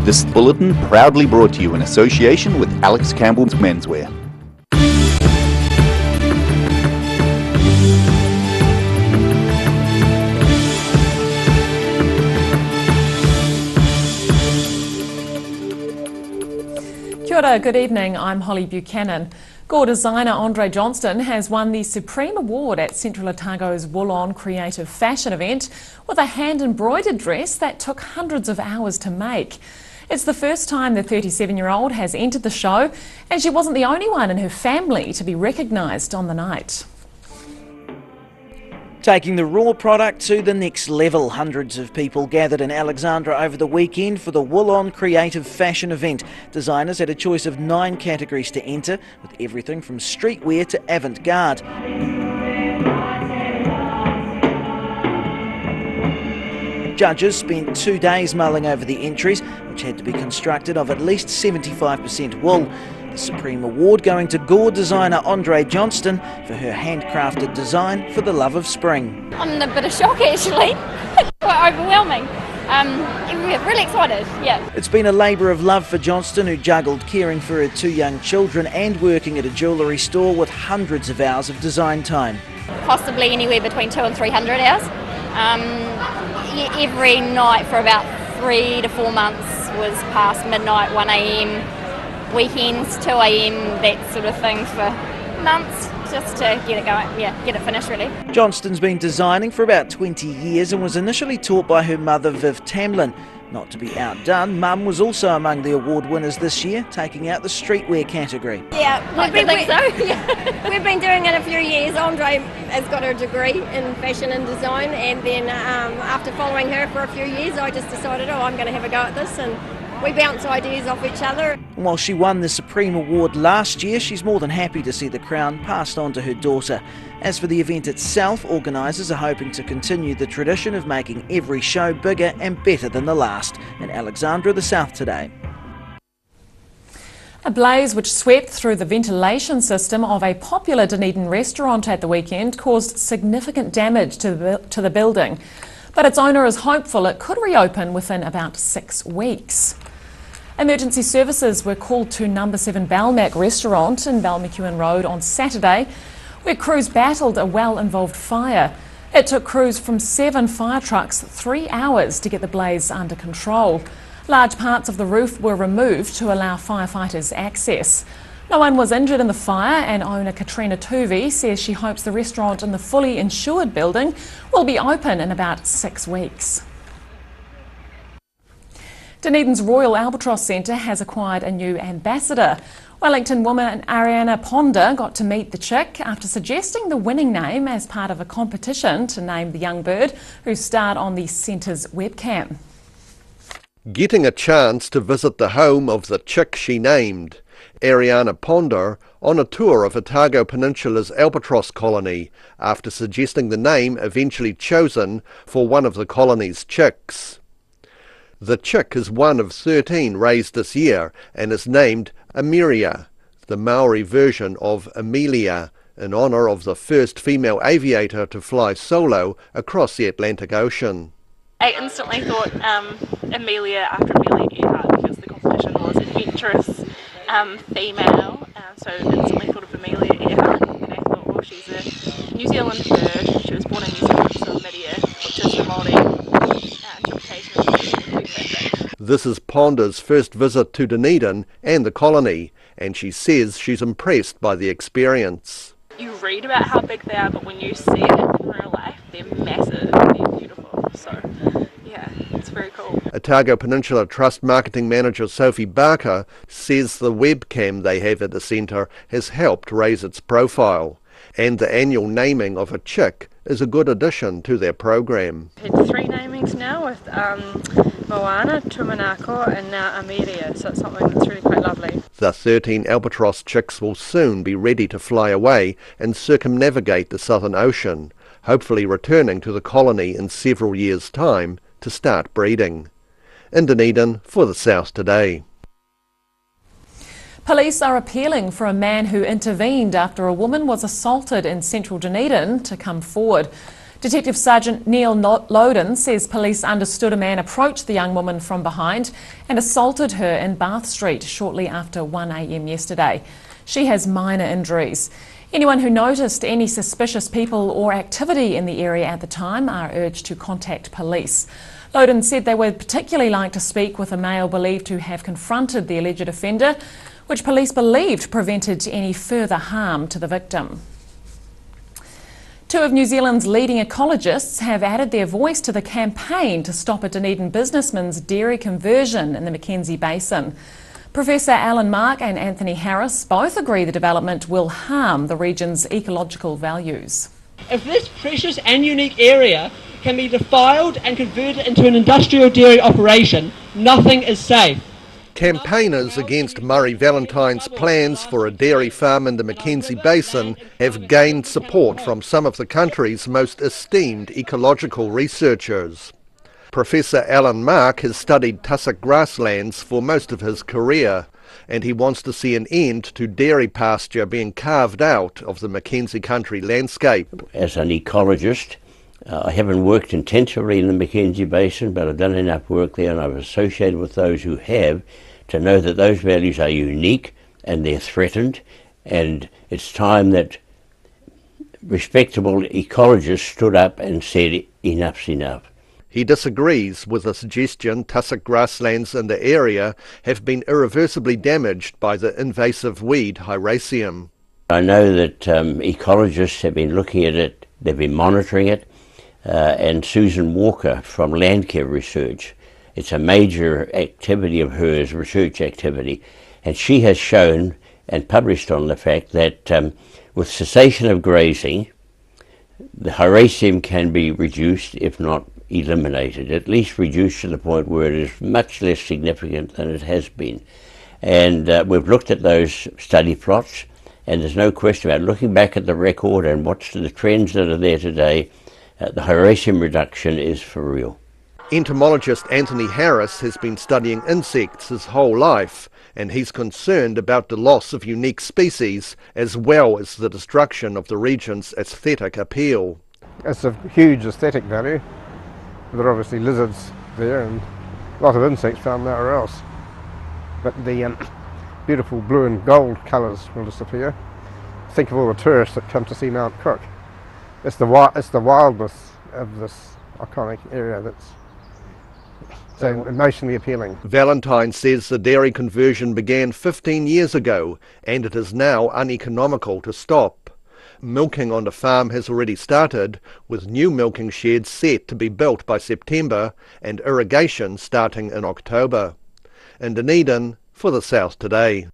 This bulletin proudly brought to you in association with Alex Campbell's Menswear. Kia ora, good evening, I'm Holly Buchanan. Gore designer Andre Johnston has won the Supreme Award at Central Otago's Wool On Creative Fashion event with a hand-embroidered dress that took hundreds of hours to make. It's the first time the 37-year-old has entered the show, and she wasn't the only one in her family to be recognised on the night. Taking the raw product to the next level, hundreds of people gathered in Alexandra over the weekend for the Wool On Creative Fashion event. Designers had a choice of 9 categories to enter, with everything from streetwear to avant-garde. Judges spent 2 days mulling over the entries, which had to be constructed of at least 75% wool. The Supreme Award going to Gore designer Andre Johnston for her handcrafted design for the love of spring. I'm in a bit of shock actually, quite overwhelming. We're really excited, yeah. It's been a labour of love for Johnston, who juggled caring for her 2 young children and working at a jewellery store with hundreds of hours of design time. Possibly anywhere between 200 and 300 hours. Every night for about 3 to 4 months was past midnight, 1 a.m. Weekends, 2 a.m, that sort of thing for months, just to get it going, get it finished really. Johnston's been designing for about 20 years and was initially taught by her mother Viv Tamlin. Not to be outdone, Mum was also among the award winners this year, taking out the streetwear category. Yeah, I think so. We've been doing it a few years. Andre has got her degree in fashion and design, and then after following her for a few years, I just decided, I'm going to have a go at this, and we bounce ideas off each other. And while she won the Supreme Award last year, she's more than happy to see the crown passed on to her daughter. As for the event itself, organisers are hoping to continue the tradition of making every show bigger and better than the last. In Alexandra, the South Today. A blaze which swept through the ventilation system of a popular Dunedin restaurant at the weekend caused significant damage to the building. But its owner is hopeful it could reopen within about 6 weeks. Emergency services were called to No. 7 Balmac restaurant in Balmacewen Road on Saturday, where crews battled a well-involved fire. It took crews from 7 fire trucks 3 hours to get the blaze under control. Large parts of the roof were removed to allow firefighters access. No one was injured in the fire, and owner Katrina Tuvey says she hopes the restaurant in the fully insured building will be open in about 6 weeks. Dunedin's Royal Albatross Centre has acquired a new ambassador. Wellington woman Ariana Ponder got to meet the chick after suggesting the winning name as part of a competition to name the young bird who starred on the centre's webcam. Getting a chance to visit the home of the chick she named, Ariana Ponder, on a tour of Otago Peninsula's albatross colony after suggesting the name eventually chosen for one of the colony's chicks. The chick is one of 13 raised this year and is named Ameria, the Maori version of Amelia, in honour of the first female aviator to fly solo across the Atlantic Ocean. I instantly thought Amelia after Amelia Earhart because the competition was adventurous female, so instantly thought of Amelia Earhart, and I thought, well, she's a New Zealand bird. She was born in New Zealand, so Midia, which is the Māori interpretation of perfect. This is Ponder's first visit to Dunedin and the colony, and she says she's impressed by the experience. You read about how big they are, but when you see it in real life, they're massive, they're beautiful, so yeah, it's very cool. Otago Peninsula Trust Marketing Manager Sophie Barker says the webcam they have at the centre has helped raise its profile, and the annual naming of a chick is a good addition to their program. We've had 3 namings now with Moana, Tumanako and now Ameria, so it's something that's really quite lovely. The 13 albatross chicks will soon be ready to fly away and circumnavigate the Southern Ocean, hopefully returning to the colony in several years' time to start breeding. In Dunedin for the South Today. Police are appealing for a man who intervened after a woman was assaulted in central Dunedin to come forward. Detective Sergeant Neil Loden says police understood a man approached the young woman from behind and assaulted her in Bath Street shortly after 1 a.m. yesterday. She has minor injuries. Anyone who noticed any suspicious people or activity in the area at the time are urged to contact police. Loden said they would particularly like to speak with a male believed to have confronted the alleged offender, which police believed prevented any further harm to the victim. Two of New Zealand's leading ecologists have added their voice to the campaign to stop a Dunedin businessman's dairy conversion in the Mackenzie Basin. Professor Alan Mark and Anthony Harris both agree the development will harm the region's ecological values. If this precious and unique area can be defiled and converted into an industrial dairy operation, nothing is safe. Campaigners against Murray Valentine's plans for a dairy farm in the Mackenzie Basin have gained support from some of the country's most esteemed ecological researchers. Professor Alan Mark has studied tussock grasslands for most of his career, and he wants to see an end to dairy pasture being carved out of the Mackenzie country landscape. As an ecologist, I haven't worked intensively in the Mackenzie Basin, but I've done enough work there and I've associated with those who have to know that those values are unique and they're threatened, and it's time that respectable ecologists stood up and said enough's enough. He disagrees with the suggestion tussock grasslands in the area have been irreversibly damaged by the invasive weed Hieracium. I know that ecologists have been looking at it, they've been monitoring it, and Susan Walker from Landcare Research, it's a major activity of hers, research activity, and she has shown and published on the fact that with cessation of grazing, the Hieracium can be reduced, if not eliminated, at least reduced to the point where it is much less significant than it has been. And we've looked at those study plots, and there's no question about it. Looking back at the record and what's the trends that are there today, the Hieracium reduction is for real. Entomologist Anthony Harris has been studying insects his whole life, and he's concerned about the loss of unique species as well as the destruction of the region's aesthetic appeal. It's a huge aesthetic value. There are obviously lizards there and a lot of insects found nowhere else. But the beautiful blue and gold colours will disappear. Think of all the tourists that come to see Mount Cook. It's the wildness of this iconic area that's so emotionally appealing. Valentine says the dairy conversion began 15 years ago and it is now uneconomical to stop. Milking on the farm has already started, with new milking sheds set to be built by September and irrigation starting in October. In Dunedin, for the South Today.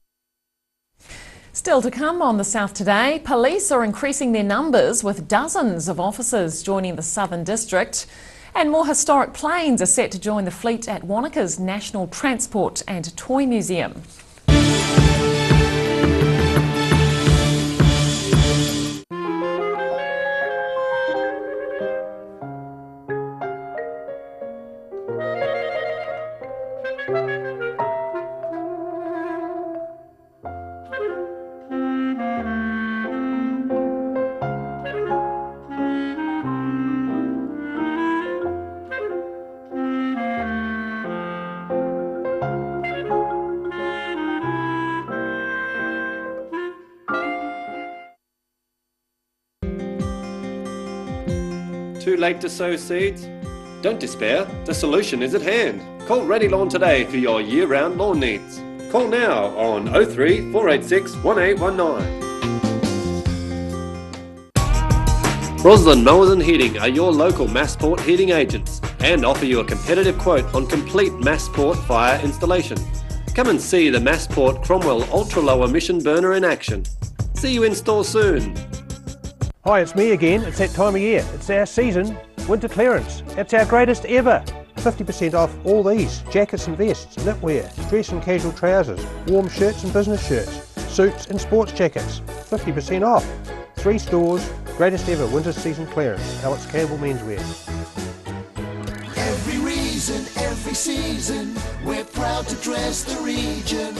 Still to come on the South Today, police are increasing their numbers with dozens of officers joining the Southern District, and more historic planes are set to join the fleet at Wanaka's National Transport and Toy Museum. Too late to sow seeds? Don't despair, the solution is at hand. Call Ready Lawn today for your year-round lawn needs. Call now on 03 486 1819. Roslyn Mowers and Heating are your local Massport heating agents and offer you a competitive quote on complete Massport fire installation. Come and see the Massport Cromwell Ultra Low Emission Burner in action. See you in store soon. Hi, it's me again. It's that time of year. It's our season, winter clearance. It's our greatest ever. 50% off all these: jackets and vests, knitwear, dress and casual trousers, warm shirts and business shirts, suits and sports jackets. 50% off. 3 stores, greatest ever winter season clearance. Alex Campbell Menswear. Every reason, every season, we're proud to dress the region.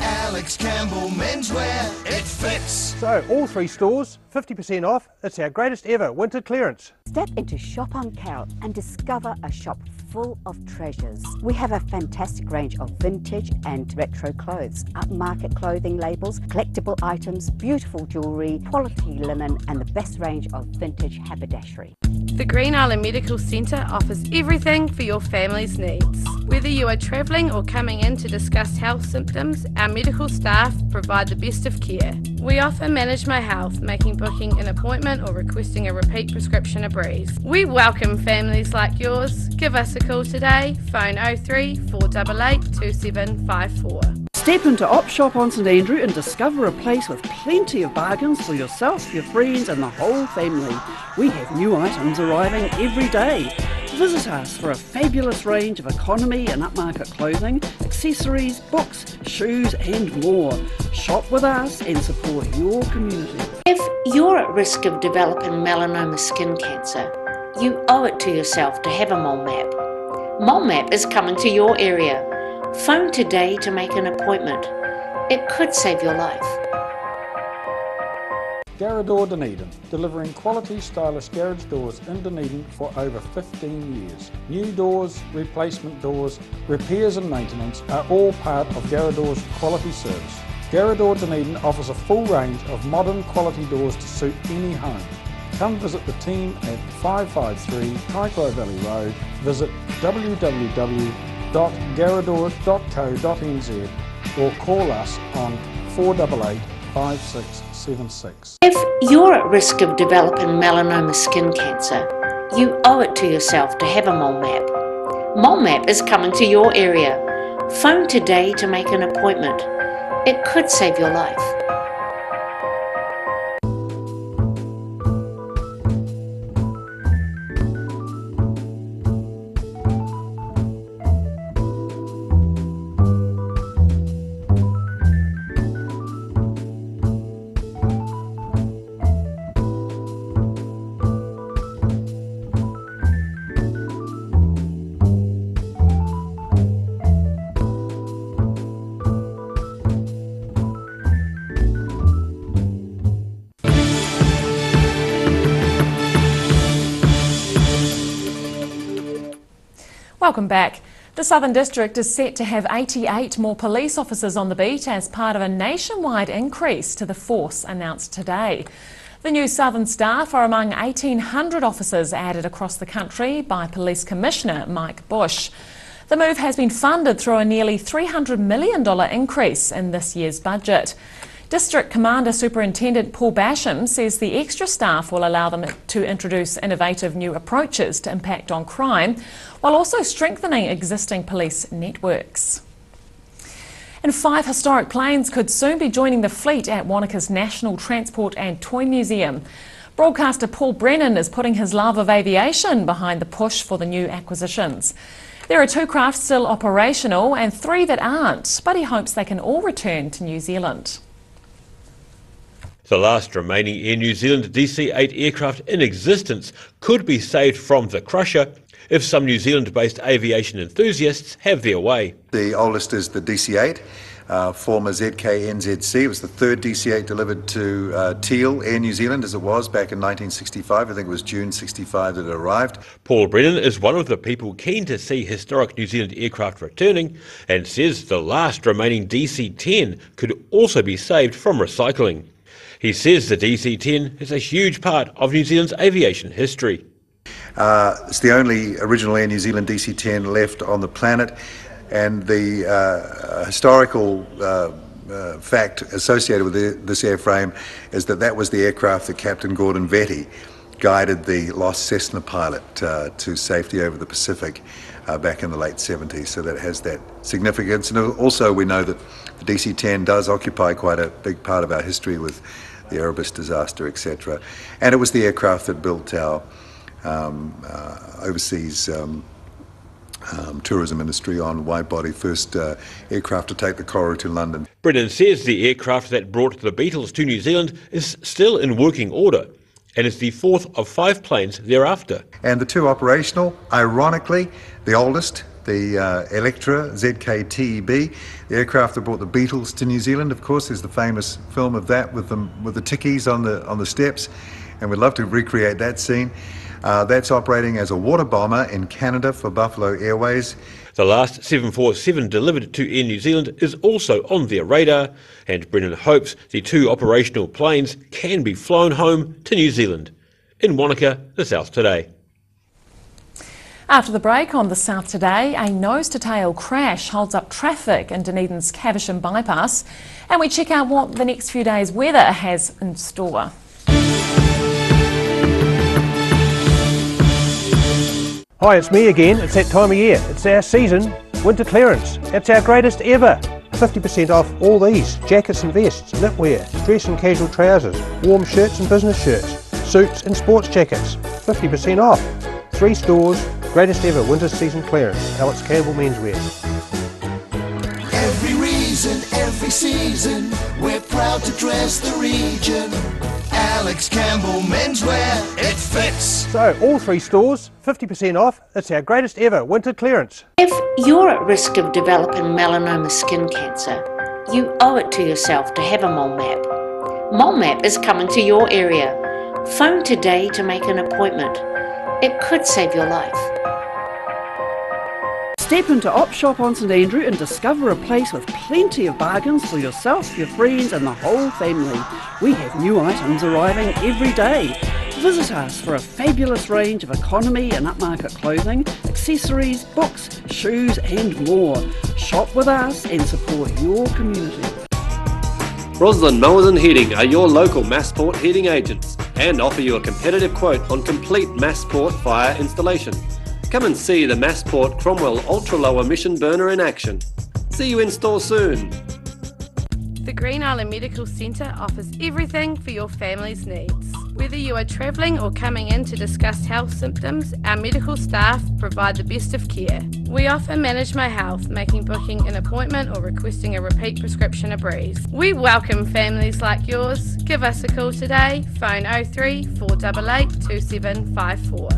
Alex Campbell Menswear, it fits. So, all 3 stores, 50% off. It's our greatest ever winter clearance. Step into Shop on Carrot and discover a shop full of treasures. We have a fantastic range of vintage and retro clothes, upmarket clothing labels, collectible items, beautiful jewellery, quality linen and the best range of vintage haberdashery. The Green Island Medical Centre offers everything for your family's needs. Whether you are travelling or coming in to discuss health symptoms, our medical staff provide the best of care. We offer Manage My Health, making booking an appointment or requesting a repeat prescription a breeze. We welcome families like yours. Give us a call today, phone 03 488 2754. Step into Op Shop on St Andrew and discover a place with plenty of bargains for yourself, your friends and the whole family. We have new items arriving every day. Visit us for a fabulous range of economy and upmarket clothing, accessories, books, shoes and more. Shop with us and support your community. If you're at risk of developing melanoma skin cancer, you owe it to yourself to have a mole map. Mole Map is coming to your area. Phone today to make an appointment. It could save your life. Garrador Dunedin, delivering quality stylish garage doors in Dunedin for over 15 years. New doors, replacement doors, repairs and maintenance are all part of Garrador's quality service. Garrador Dunedin offers a full range of modern quality doors to suit any home. Come visit the team at 553 Kaikoai Valley Road. Visit www.garrador.co.nz or call us on 488 5676. If you're at risk of developing melanoma skin cancer, you owe it to yourself to have a mole map. Mole Map is coming to your area. Phone today to make an appointment. It could save your life. Welcome back. The Southern District is set to have 88 more police officers on the beat as part of a nationwide increase to the force announced today. The new Southern staff are among 1,800 officers added across the country by Police Commissioner Mike Bush. The move has been funded through a nearly $300 million increase in this year's budget. District Commander Superintendent Paul Basham says the extra staff will allow them to introduce innovative new approaches to impact on crime, while also strengthening existing police networks. And 5 historic planes could soon be joining the fleet at Wanaka's National Transport and Toy Museum. Broadcaster Paul Brennan is putting his love of aviation behind the push for the new acquisitions. There are 2 craft still operational and 3 that aren't, but he hopes they can all return to New Zealand. The last remaining Air New Zealand DC-8 aircraft in existence could be saved from the crusher if some New Zealand-based aviation enthusiasts have their way. The oldest is the DC-8, former ZKNZC. It was the 3rd DC-8 delivered to Teal Air New Zealand, as it was back in 1965. I think it was June 65 that it arrived. Paul Brennan is one of the people keen to see historic New Zealand aircraft returning and says the last remaining DC-10 could also be saved from recycling. He says the DC-10 is a huge part of New Zealand's aviation history. It's the only original Air New Zealand DC-10 left on the planet, and the historical fact associated with this airframe is that that was the aircraft that Captain Gordon Vetty guided the lost Cessna pilot to safety over the Pacific back in the late 70s, so that has that significance. And also we know that the DC-10 does occupy quite a big part of our history with the Erebus disaster, etc. And it was the aircraft that built our overseas tourism industry on wide-body, first aircraft to take the Corrie to London. Brennan says the aircraft that brought the Beatles to New Zealand is still in working order and is the 4th of 5 planes thereafter. And the 2 operational, ironically, the oldest, the Electra ZK-TEB, the aircraft that brought the Beatles to New Zealand. Of course, there's the famous film of that with the tickies on the steps, and we'd love to recreate that scene. That's operating as a water bomber in Canada for Buffalo Airways. The last 747 delivered to Air New Zealand is also on their radar, and Brennan hopes the 2 operational planes can be flown home to New Zealand. In Wanaka, the South Today. After the break on the South Today, a nose-to-tail crash holds up traffic in Dunedin's Caversham bypass, and we check out what the next few days' weather has in store. Hi, it's me again. It's that time of year. It's our season, winter clearance. It's our greatest ever. 50% off all these jackets and vests, knitwear, dress and casual trousers, warm shirts and business shirts, suits and sports jackets. 50% off. 3 stores, greatest ever winter season clearance. Alex Campbell Menswear. Every reason, every season, we're proud to dress the region. Alex Campbell Menswear, it fits. So, all 3 stores, 50% off. It's our greatest ever winter clearance. If you're at risk of developing melanoma skin cancer, you owe it to yourself to have a mole map. Mole map is coming to your area. Phone today to make an appointment. It could save your life. Step into Op Shop on St Andrew and discover a place with plenty of bargains for yourself, your friends and the whole family. We have new items arriving every day. Visit us for a fabulous range of economy and upmarket clothing, accessories, books, shoes and more. Shop with us and support your community. Roslyn Mowers and Heating are your local Massport heating agents and offer you a competitive quote on complete Massport fire installation. Come and see the Massport Cromwell Ultra Low Emission Burner in action. See you in store soon. The Green Island Medical Centre offers everything for your family's needs. Whether you are travelling or coming in to discuss health symptoms, our medical staff provide the best of care. We offer Manage My Health, making booking an appointment or requesting a repeat prescription a breeze. We welcome families like yours. Give us a call today, phone 03 488 2754.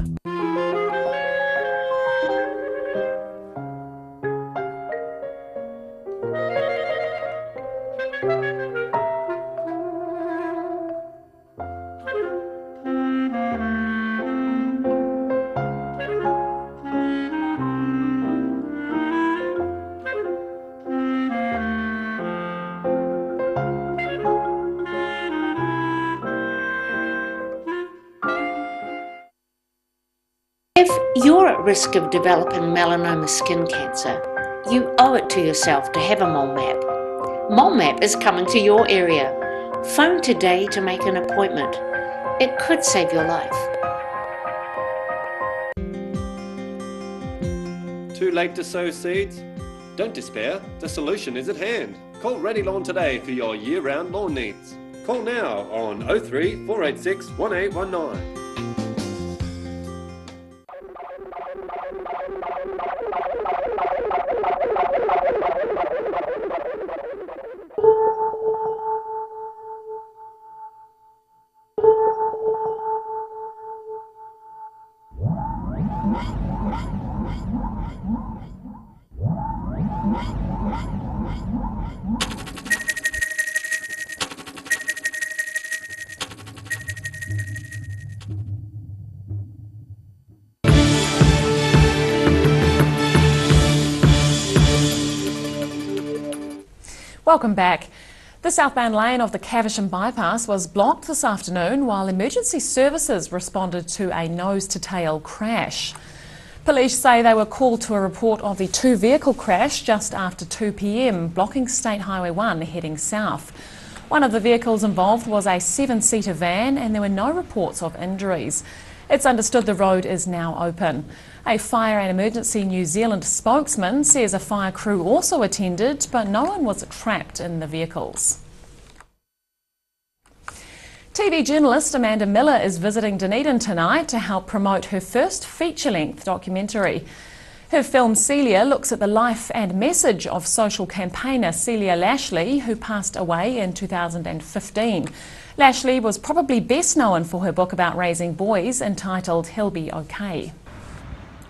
If you're at risk of developing melanoma skin cancer, you owe it to yourself to have a mole map. Mole map is coming to your area. Phone today to make an appointment. It could save your life. Too late to sow seeds? Don't despair, the solution is at hand. Call Ready Lawn today for your year-round lawn needs. Call now on 03 486 1819. Welcome back. The southbound lane of the Caversham bypass was blocked this afternoon while emergency services responded to a nose-to-tail crash. Police say they were called to a report of the 2-vehicle crash just after 2 p.m, blocking State Highway 1 heading south. One of the vehicles involved was a 7-seater van and there were no reports of injuries. It's understood the road is now open. A Fire and Emergency New Zealand spokesman says a fire crew also attended, but no one was trapped in the vehicles. TV journalist Amanda Miller is visiting Dunedin tonight to help promote her first feature-length documentary. Her film Celia looks at the life and message of social campaigner Celia Lashley, who passed away in 2015. Lashley was probably best known for her book about raising boys entitled He'll Be OK.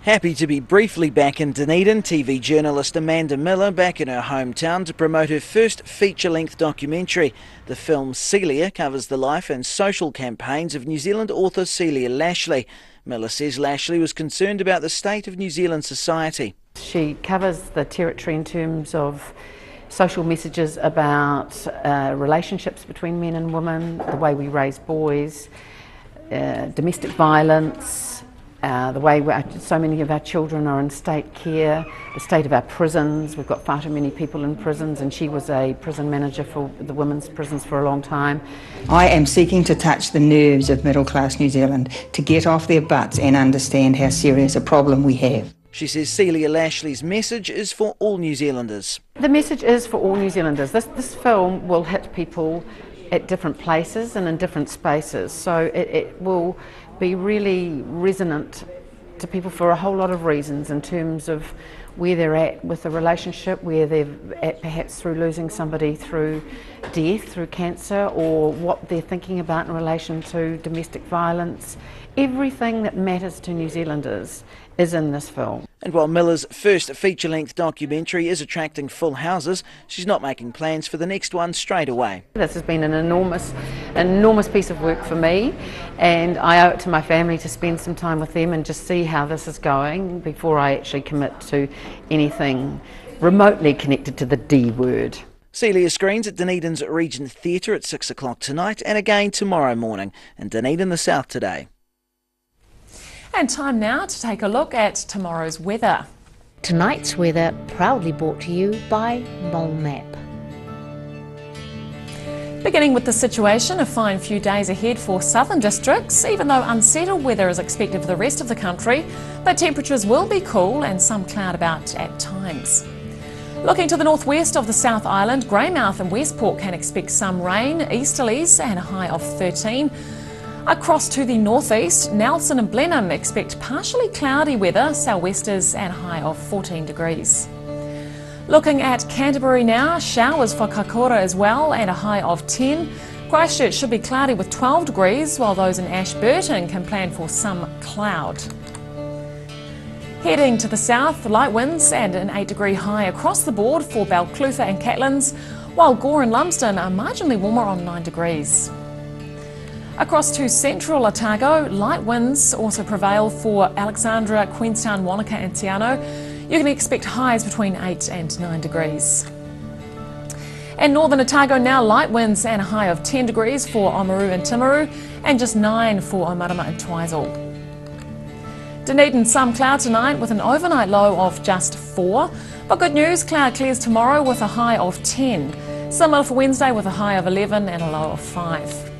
Happy to be briefly back in Dunedin, TV journalist Amanda Miller back in her hometown to promote her first feature-length documentary. The film Celia covers the life and social campaigns of New Zealand author Celia Lashley. Miller says Lashley was concerned about the state of New Zealand society. She covers the territory in terms of social messages about relationships between men and women, the way we raise boys, domestic violence, the way so many of our children are in state care, the state of our prisons. We've got far too many people in prisons, and she was a prison manager for the women's prisons for a long time. I am seeking to touch the nerves of middle-class New Zealand, to get off their butts and understand how serious a problem we have. She says Celia Lashley's message is for all New Zealanders. The message is for all New Zealanders. This film will hit people at different places and in different spaces, so it will be really resonant to people for a whole lot of reasons, in terms of where they're at with the relationship, where they're at perhaps through losing somebody through death, through cancer, or what they're thinking about in relation to domestic violence. Everything that matters to New Zealanders is in this film. And while Miller's first feature-length documentary is attracting full houses, she's not making plans for the next one straight away. This has been an enormous piece of work for me, and I owe it to my family to spend some time with them and just see how this is going before I actually commit to anything remotely connected to the D word. Celia screens at Dunedin's Regent Theatre at 6 o'clock tonight and again tomorrow morning in Dunedin the South Today. And time now to take a look at tomorrow's weather. Tonight's weather proudly brought to you by Mole Map. Beginning with the situation, a fine few days ahead for southern districts, even though unsettled weather is expected for the rest of the country, but temperatures will be cool and some cloud about at times. Looking to the northwest of the South Island, Greymouth and Westport can expect some rain, easterlies and a high of 13. Across to the northeast, Nelson and Blenheim expect partially cloudy weather, sou'westers and a high of 14 degrees. Looking at Canterbury now, showers for Kakura as well and a high of 10. Christchurch should be cloudy with 12 degrees, while those in Ashburton can plan for some cloud. Heading to the south, light winds and an 8-degree high across the board for Balclutha and Catlins, while Gore and Lumsden are marginally warmer on 9 degrees. Across to central Otago, light winds also prevail for Alexandra, Queenstown, Wanaka and Te Anau. You can expect highs between 8 and 9 degrees. And northern Otago now, light winds and a high of 10 degrees for Oamaru and Timaru, and just 9 for Omarama and Twizel. Dunedin, some cloud tonight with an overnight low of just 4. But good news, cloud clears tomorrow with a high of 10. Similar for Wednesday with a high of 11 and a low of 5.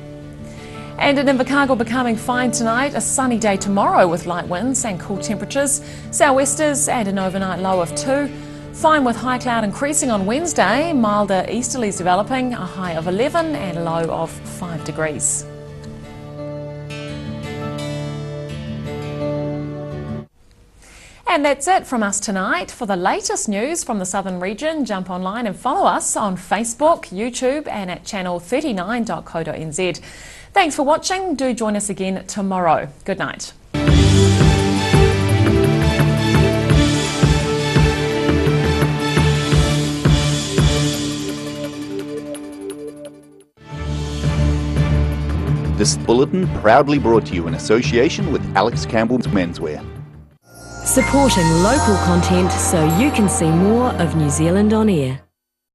And in Invercargill becoming fine tonight, a sunny day tomorrow with light winds and cool temperatures, sou'westers and an overnight low of 2. Fine with high cloud increasing on Wednesday, milder easterlies developing, a high of 11 and a low of 5 degrees. And that's it from us tonight. For the latest news from the southern region, jump online and follow us on Facebook, YouTube and at channel39.co.nz. Thanks for watching. Do join us again tomorrow. Good night. This bulletin proudly brought to you in association with Alex Campbell's Menswear. Supporting local content so you can see more of New Zealand on air.